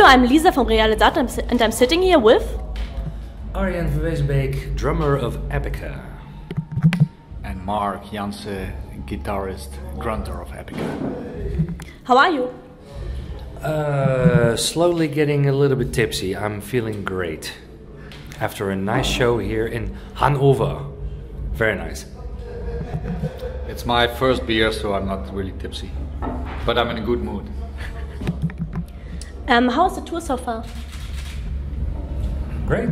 Hallo, I'm Lisa from Realizat and I'm sitting here with... Arien van Weesenbeek, drummer of Epica. And Mark Jansen, guitarist, grunter of Epica. How are you? Slowly getting a little bit tipsy. I'm feeling great. After a nice show here in Hanover. Very nice. It's my first beer, so I'm not really tipsy. But I'm in a good mood. How's the tour so far? Great.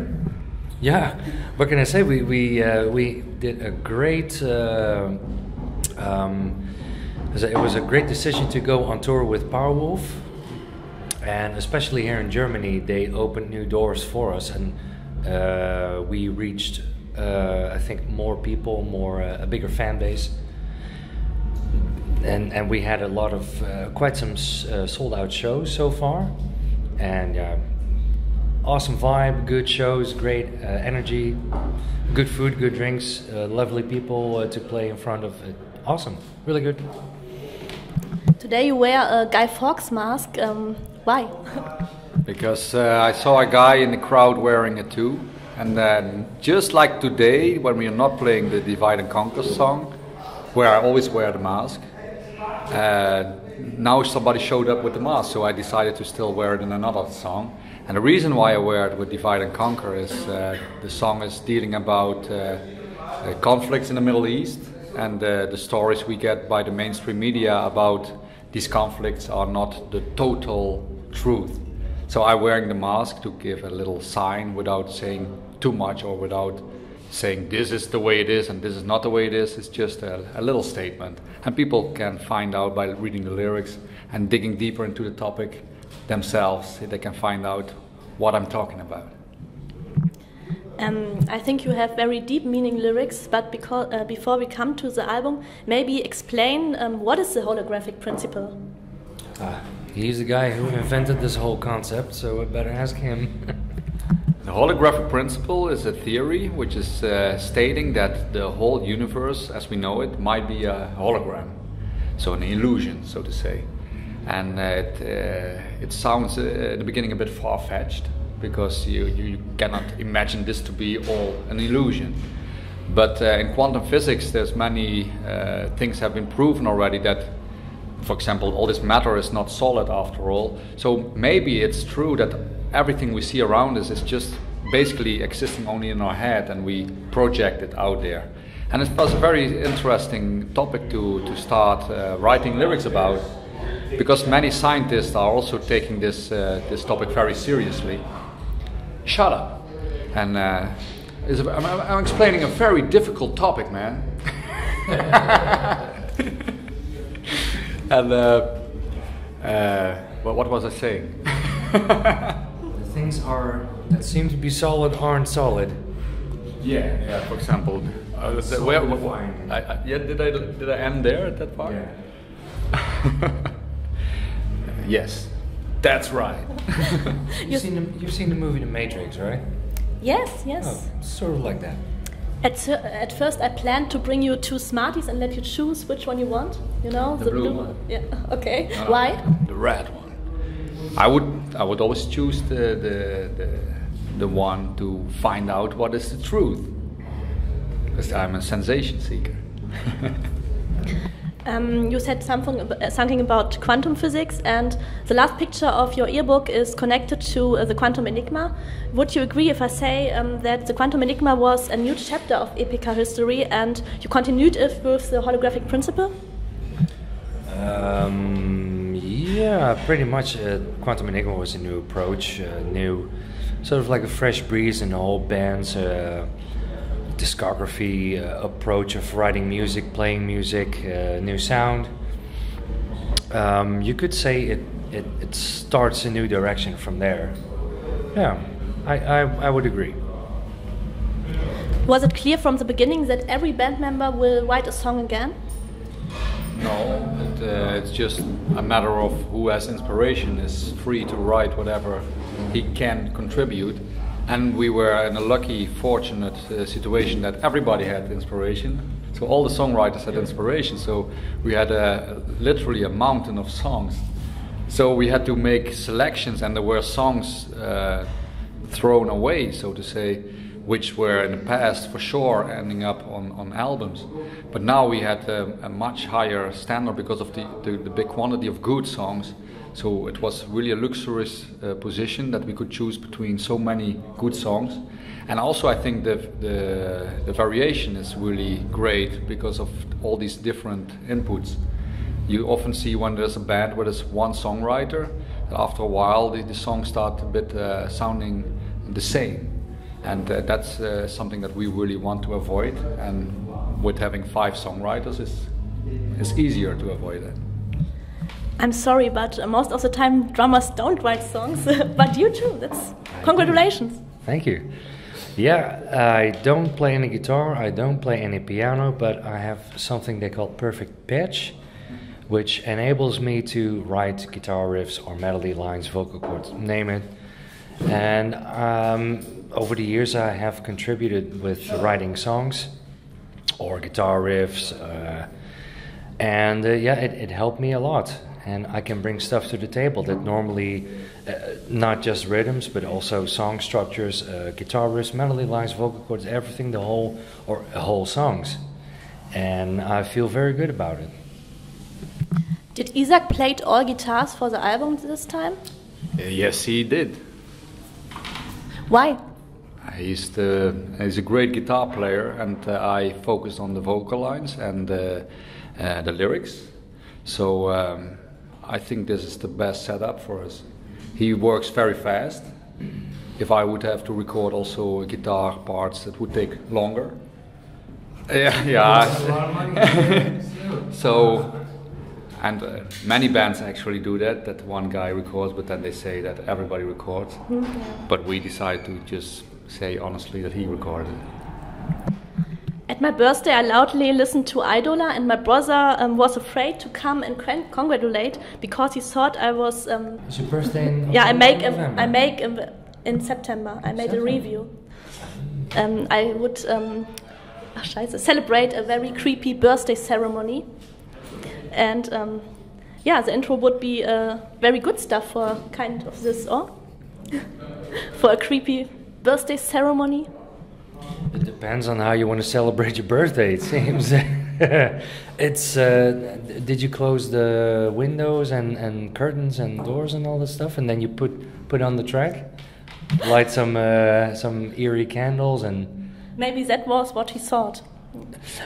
Yeah. What can I say? We did a great... it was a great decision to go on tour with Powerwolf. And especially here in Germany, they opened new doors for us. And we reached, I think, more people, a bigger fan base. And we had a lot of, quite some sold out shows so far. And awesome vibe, good shows, great energy, good food, good drinks, lovely people to play in front of. Awesome, really good. Today you wear a Guy Fawkes mask. Why? Because I saw a guy in the crowd wearing it too. And then, just like today, when we are not playing the Divide and Conquer song, where I always wear the mask, now somebody showed up with the mask, so I decided to still wear it in another song. And the reason why I wear it with Divide and Conquer is the song is dealing about conflicts in the Middle East, and the stories we get by the mainstream media about these conflicts are not the total truth. So I'm wearing the mask to give a little sign without saying too much or without saying this is the way it is and this is not the way it is. It's just a little statement. And people can find out by reading the lyrics and digging deeper into the topic themselves. They can find out what I'm talking about. I think you have very deep meaning lyrics, but before we come to the album, maybe explain what is the holographic principle? He's the guy who invented this whole concept, so I better ask him. The holographic principle is a theory which is stating that the whole universe as we know it might be a hologram, so an illusion, so to say. And it sounds in the beginning a bit far-fetched, because you cannot imagine this to be all an illusion. But in quantum physics there's many things have been proven already that, for example, all this matter is not solid after all. So maybe it's true that everything we see around us is just basically existing only in our head and we project it out there. And it was a very interesting topic to start writing lyrics about, because many scientists are also taking this topic very seriously. Shut up. And I'm explaining a very difficult topic, man. And what was I saying? The things that seem to be solid aren't solid. Yeah. For example, did I end there at that part? Yeah. Yes, that's right. You've seen the movie The Matrix, right? Yes. Oh, sort of like that. At first I planned to bring you two Smarties and let you choose which one you want. You know, the blue one. Yeah. Okay. No, Why? The red one. I would always choose the one to find out what is the truth, because I'm a sensation seeker. You said something about quantum physics, and the last picture of your yearbook is connected to the quantum enigma. Would you agree if I say that the quantum enigma was a new chapter of Epica history and you continued it with the holographic principle? Yeah, pretty much. Quantum enigma was a new approach, new, sort of like a fresh breeze in the whole band's discography approach of writing music, playing music, new sound. You could say it starts a new direction from there. Yeah, I would agree. Was it clear from the beginning that every band member will write a song again? No, it's just a matter of who has inspiration is free to write whatever he can contribute. And we were in a lucky, fortunate situation that everybody had inspiration. So all the songwriters had inspiration. So we had literally a mountain of songs. So we had to make selections, and there were songs thrown away, so to say, which were in the past for sure ending up on albums. But now we had a much higher standard because of the big quantity of good songs. So it was really a luxurious position that we could choose between so many good songs. And also I think the variation is really great because of all these different inputs. You often see when there's a band where there's one songwriter, after a while the songs start a bit sounding the same. And that's something that we really want to avoid. And with having 5 songwriters, it's easier to avoid that. I'm sorry, but most of the time drummers don't write songs, but you too. Congratulations. Thank you. Yeah, I don't play any guitar, I don't play any piano, but I have something they call perfect pitch, which enables me to write guitar riffs or melody lines, vocal chords, name it. And over the years I have contributed with writing songs or guitar riffs, and it helped me a lot. And I can bring stuff to the table that normally, not just rhythms, but also song structures, guitar riffs, melody lines, vocal chords, everything, whole songs. And I feel very good about it. Did Isaac play all guitars for the album this time? Yes, he did. Why? He's a great guitar player, and I focused on the vocal lines and the lyrics. So I think this is the best setup for us. He works very fast. If I would have to record also guitar parts, it would take longer. Yeah. So, and many bands actually do that. That one guy records, but then they say that everybody records. But we decide to just say honestly that he recorded. At my birthday, I loudly listened to Idola, and my brother was afraid to come and congratulate because he thought I was. It's your birthday in yeah, I make in September. I made a review. I would celebrate a very creepy birthday ceremony, and the intro would be very good stuff for kind of this, or for a creepy birthday ceremony. It depends on how you want to celebrate your birthday, it seems. It's did you close the windows and curtains and doors and all this stuff, and then you put on the track, light some eerie candles, and maybe that was what he thought.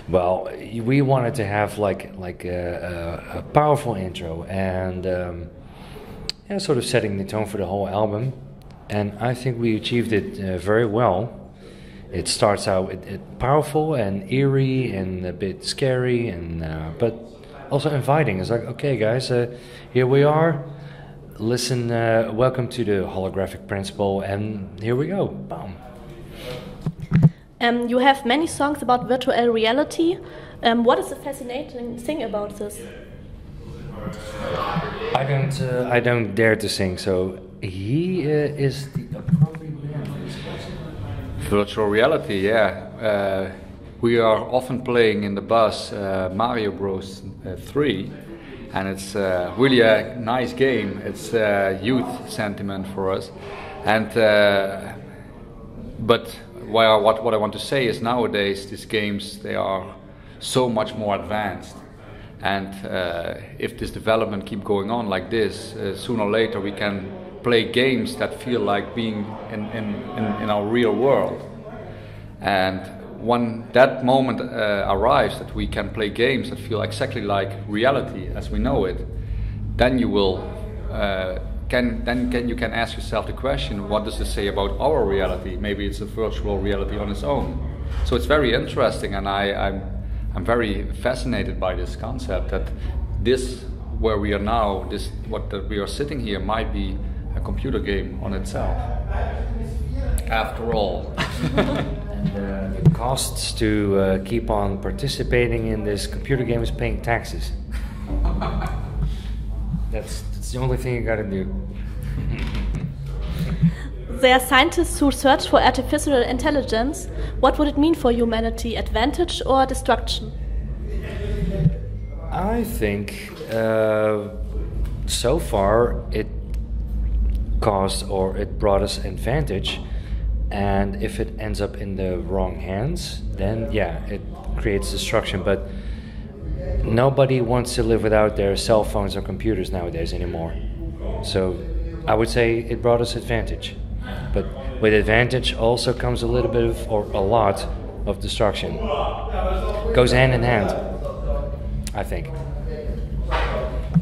Well, we wanted to have like a powerful intro and sort of setting the tone for the whole album, and I think we achieved it very well. It starts out powerful and eerie and a bit scary, and but also inviting. It's like, okay, guys, here we are. Listen, welcome to the holographic principle, and here we go. Boom. You have many songs about virtual reality. What is the fascinating thing about this? I don't dare to sing, so he is the appropriate man. Virtual reality, yeah. We are often playing in the bus Mario Bros. 3, and it's really a nice game. It's youth sentiment for us, and but what I want to say is nowadays these games, they are so much more advanced, and if this development keep going on like this, sooner or later we can play games that feel like being in our real world. And when that moment arrives, that we can play games that feel exactly like reality as we know it, then you will you can ask yourself the question, what does this say about our reality? Maybe it's a virtual reality on its own. So it's very interesting, and I'm very fascinated by this concept that this, where we are now, that we are sitting here, might be a computer game on itself. After all. And the costs to keep on participating in this computer game is paying taxes. That's the only thing you gotta do. There are scientists who search for artificial intelligence. What would it mean for humanity? Advantage or destruction? I think so far it caused or it brought us advantage, and if it ends up in the wrong hands, then yeah, it creates destruction. But nobody wants to live without their cell phones or computers nowadays anymore. So I would say it brought us advantage. But with advantage also comes a little bit of, or a lot of destruction. Goes hand in hand, I think.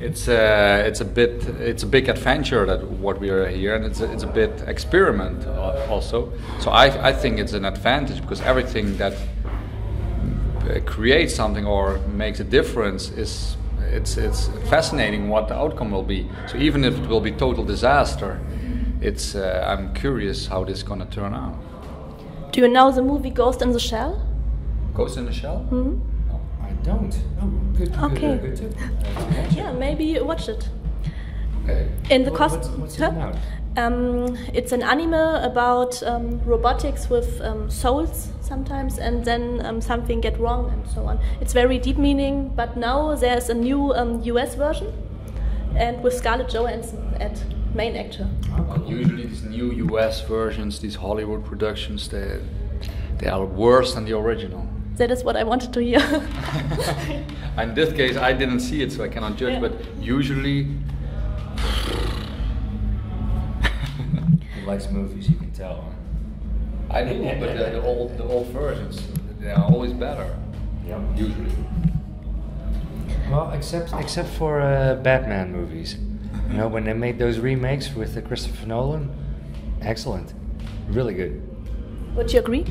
It's a big adventure that what we are here, and it's a bit experiment also. So I think it's an advantage, because everything that creates something or makes a difference is it's fascinating what the outcome will be. So even if it will be total disaster, it's I'm curious how this is gonna turn out. Do you know the movie Ghost in the Shell? Ghost in the Shell? Mm-hmm. No, I don't. Oh, good. Okay. Good tip. Yeah, maybe you watch it. Okay. In the What's it about? It's an anime about robotics with souls sometimes, and then something get wrong and so on. It's very deep meaning, but now there's a new US version, and with Scarlett Johansson as main actor. Well, usually these new US versions, these Hollywood productions, they are worse than the original. That is what I wanted to hear. In this case, I didn't see it, so I cannot judge. Yeah. But usually, He likes movies, you can tell. Huh? I do. But the old versions, they are always better. Yep. Usually. Well, except for Batman movies. You know, when they made those remakes with Christopher Nolan, excellent, really good. Would you agree?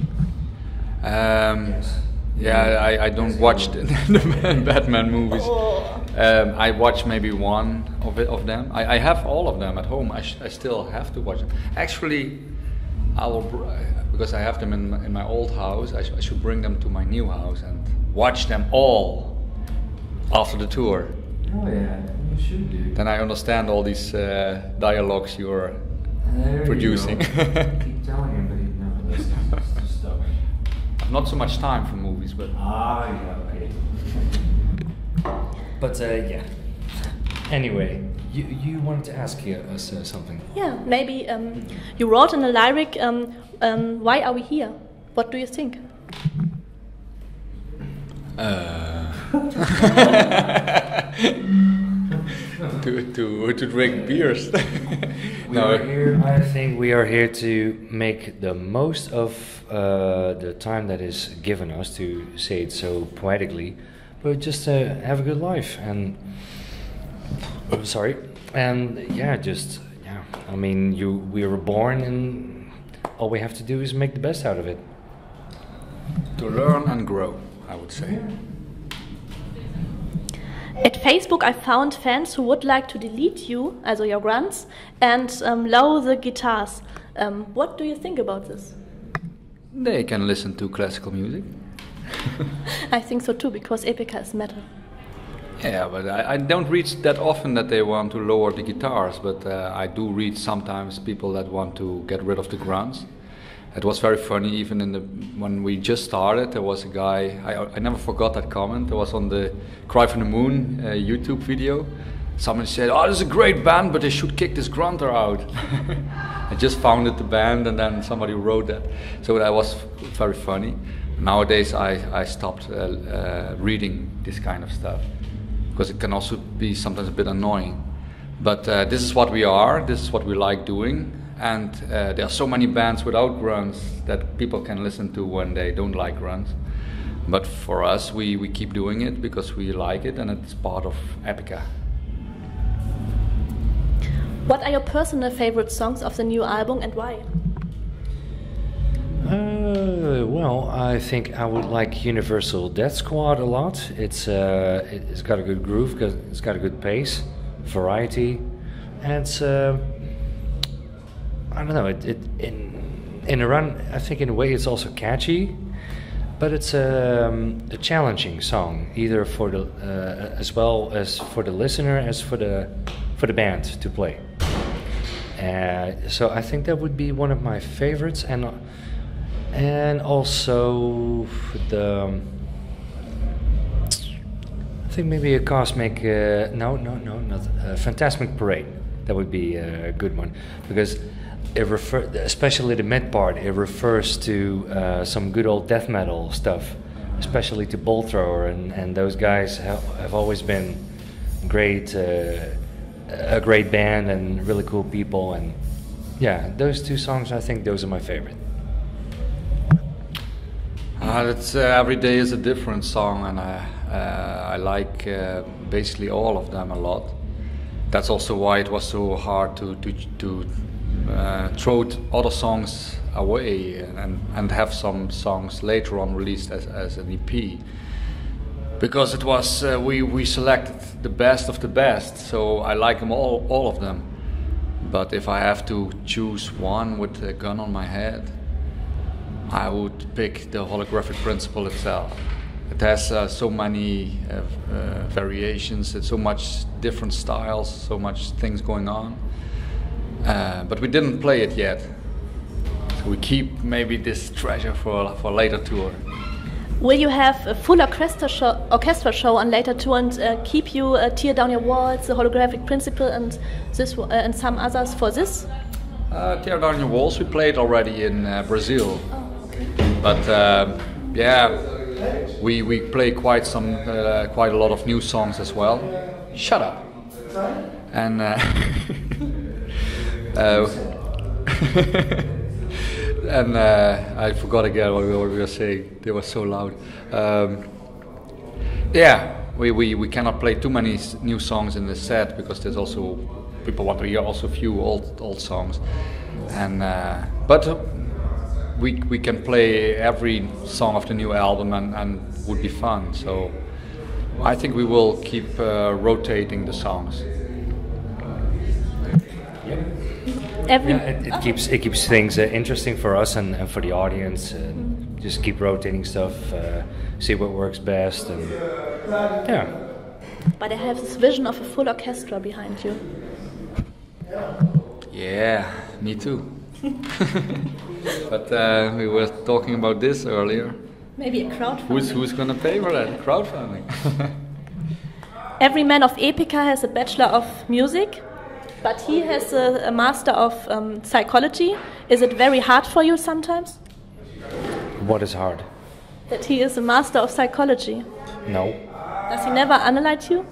Yeah, I don't watch the Batman movies. Oh. I watch maybe one of them. I have all of them at home. I still have to watch them. Actually, I will because I have them in my old house. I should bring them to my new house and watch them all after the tour. Oh yeah, you should do. Then I understand all these dialogues you're producing. Keep telling him, but he never listens. Just stop. Not so much time for movies, but Yeah, okay. But yeah. Anyway, you wanted to ask us something. Yeah, maybe you wrote in a lyric, why are we here? What do you think? to drink beers. I think we are here to make the most of the time that is given us, to say it so poetically, but just have a good life and I mean, we were born, and all we have to do is make the best out of it. To learn and grow, I would say. At Facebook, I found fans who would like to delete you, also your grunts, and lower the guitars. What do you think about this? They can listen to classical music. I think so too, because Epica is metal. Yeah, but I don't reach that often that they want to lower the guitars, but I do reach sometimes people that want to get rid of the grunts. It was very funny, even when we just started, there was a guy, I never forgot that comment. It was on the Cry from the Moon YouTube video. Someone said, "Oh, this is a great band, but they should kick this grunter out." I just founded the band, and then somebody wrote that. So that was very funny. Nowadays I stopped reading this kind of stuff, because it can also be sometimes a bit annoying. But this is what we are, this is what we like doing. And there are so many bands without grunts that people can listen to when they don't like grunts. But for us, we keep doing it because we like it, and it's part of Epica. What are your personal favorite songs of the new album, and why? Well, I think I would like Universal Death Squad a lot. It's got a good groove, it's got a good pace, variety, and it's I don't know. In a run, I think in a way it's also catchy, but it's a challenging song, either for the as well as for the listener as for the band to play. So I think that would be one of my favorites, and also the I think maybe a cosmic, not Phantasmic Parade. That would be a good one, because it especially the mid part, it refers to some good old death metal stuff, especially to Bolt Thrower, and those guys have always been great, a great band and really cool people, and yeah, those two songs, I think those are my favorite. It's Every Day is a Different song, and I like basically all of them a lot. That's also why it was so hard to throw other songs away and have some songs later on released as an EP, because it was we selected the best of the best, so I like them all of them. But if I have to choose one with a gun on my head, I would pick the Holographic Principle itself. It has so many variations, it's so much different styles, so much things going on. But we didn't play it yet. So we keep maybe this treasure for later tour. Will you have a full orchestra show on later tour and keep you Tear Down Your Walls, the Holographic Principle, and this and some others for this? Tear Down Your Walls we played already in Brazil. Oh, okay. But yeah, we play quite a lot of new songs as well. Shut up. And and I forgot again what we were saying. They were so loud. Yeah, we cannot play too many new songs in the set, because there's also people want to hear also a few old songs. And but we can play every song of the new album and would be fun. So I think we will keep rotating the songs. It keeps things interesting for us and for the audience. Just keep rotating stuff, see what works best, and yeah. But I have this vision of a full orchestra behind you. Yeah, me too. But we were talking about this earlier. Maybe a crowdfunding. Who's gonna pay for that? Crowdfunding. Every man of Epica has a Bachelor of Music, but he has a Master of Psychology. Is it very hard for you sometimes? What is hard? That he is a Master of Psychology. No. Does he never analyze you?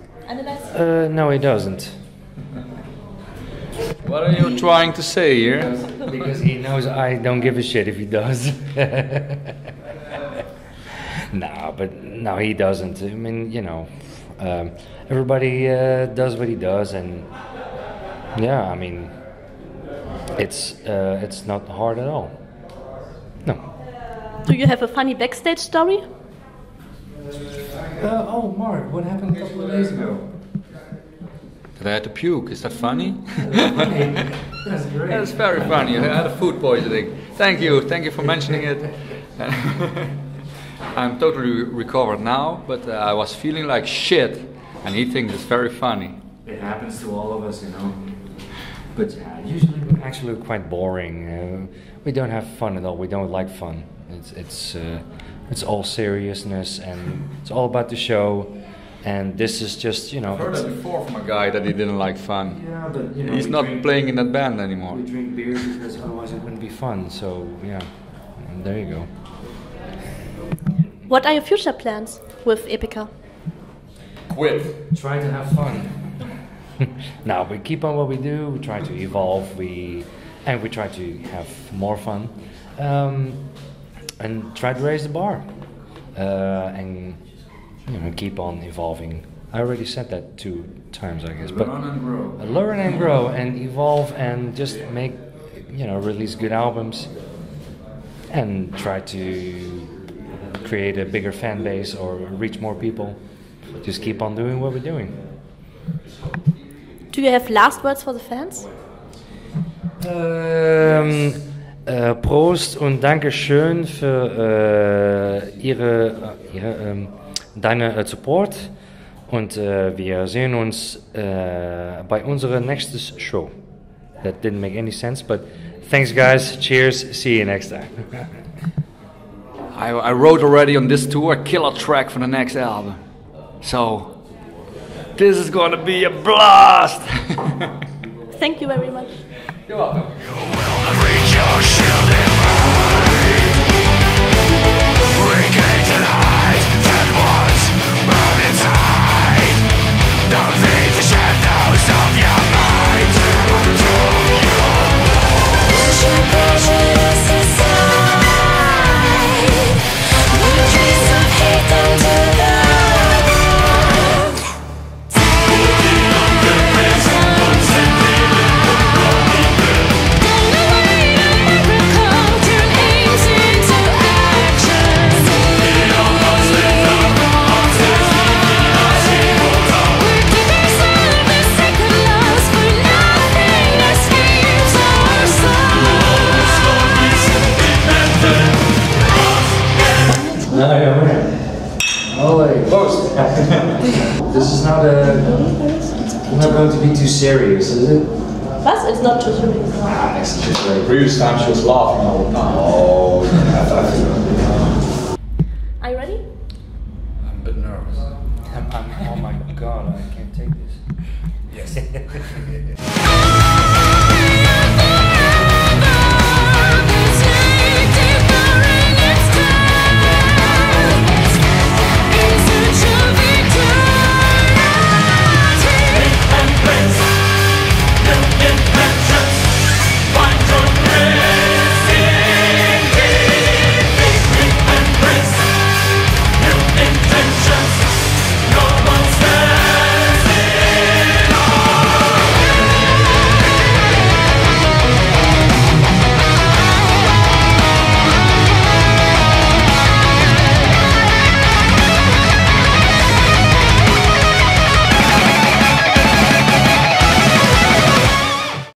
No, he doesn't. What are you trying to say here? Because he knows I don't give a shit if he does. No, he doesn't. I mean, you know, everybody does what he does, and yeah, I mean, it's not hard at all. No. Do you have a funny backstage story? Oh, Mark, what happened a couple of days ago? That I had to puke. Is that funny? That's great. That's very funny. I had a food poisoning. Thank you for mentioning it. I'm totally recovered now, but I was feeling like shit, and he thinks it's very funny. It happens to all of us, you know. But usually we're actually quite boring. We don't have fun at all. We don't like fun. It's all seriousness, and it's all about the show. And this is just, you know. I've heard that before from a guy that he didn't like fun. Yeah, but you know, he's not playing in that band anymore. We drink beer because otherwise it wouldn't be fun. So yeah, and there you go. What are your future plans with Epica? Quit. Try to have fun. No, we keep on what we do. We try to evolve. We try to have more fun, and try to raise the bar, and you know, keep on evolving. I already said that 2 times, I guess. But learn and grow. Learn and grow and evolve and just make, you know, release good albums and try to create a bigger fan base or reach more people. Just keep on doing what we're doing. Do you have last words for the fans? Prost und Dankeschön für deine Support, und wir sehen uns bei unserer nächsten Show. That didn't make any sense, but thanks guys, cheers, see you next time. I wrote already on this tour a killer track for the next album, so This is gonna be a blast! Thank you very much. You're welcome. This is not going to be too serious, is it? Was? It's not too serious. Ah, it's just Previous time she was laughing all the time. Oh,